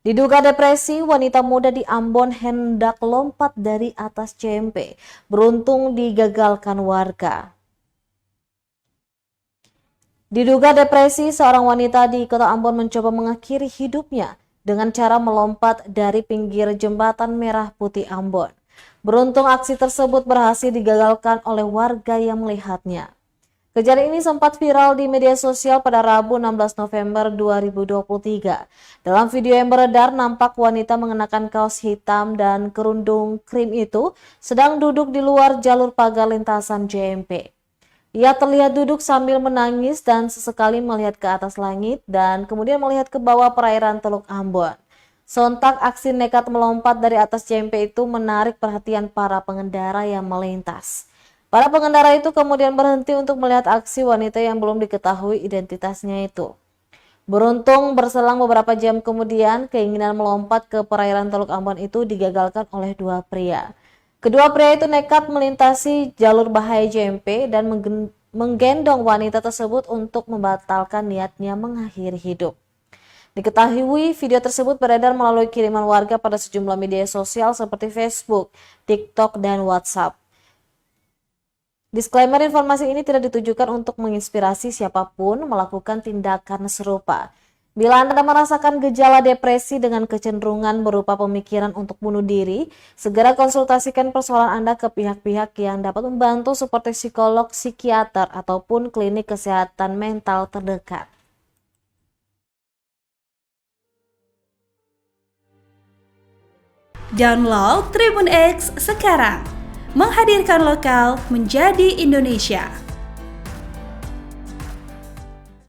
Diduga depresi, wanita muda di Ambon hendak lompat dari atas CMP. Beruntung digagalkan warga. Diduga depresi, seorang wanita di Kota Ambon mencoba mengakhiri hidupnya dengan cara melompat dari pinggir jembatan Merah Putih Ambon. Beruntung aksi tersebut berhasil digagalkan oleh warga yang melihatnya. Kejadian ini sempat viral di media sosial pada Rabu 16 November 2023. Dalam video yang beredar, nampak wanita mengenakan kaos hitam dan kerudung krim itu sedang duduk di luar jalur pagar lintasan JMP. Ia terlihat duduk sambil menangis dan sesekali melihat ke atas langit dan kemudian melihat ke bawah perairan Teluk Ambon. Sontak aksi nekat melompat dari atas JMP itu menarik perhatian para pengendara yang melintas. Para pengendara itu kemudian berhenti untuk melihat aksi wanita yang belum diketahui identitasnya itu. Beruntung berselang beberapa jam kemudian, keinginan melompat ke perairan Teluk Ambon itu digagalkan oleh dua pria. Kedua pria itu nekat melintasi jalur bahaya JMP dan menggendong wanita tersebut untuk membatalkan niatnya mengakhiri hidup. Diketahui video tersebut beredar melalui kiriman warga pada sejumlah media sosial seperti Facebook, TikTok, dan WhatsApp. Disclaimer, informasi ini tidak ditujukan untuk menginspirasi siapapun melakukan tindakan serupa. Bila Anda merasakan gejala depresi dengan kecenderungan berupa pemikiran untuk bunuh diri, segera konsultasikan persoalan Anda ke pihak-pihak yang dapat membantu seperti psikolog, psikiater, ataupun klinik kesehatan mental terdekat. Download Tribun X sekarang, menghadirkan lokal menjadi Indonesia.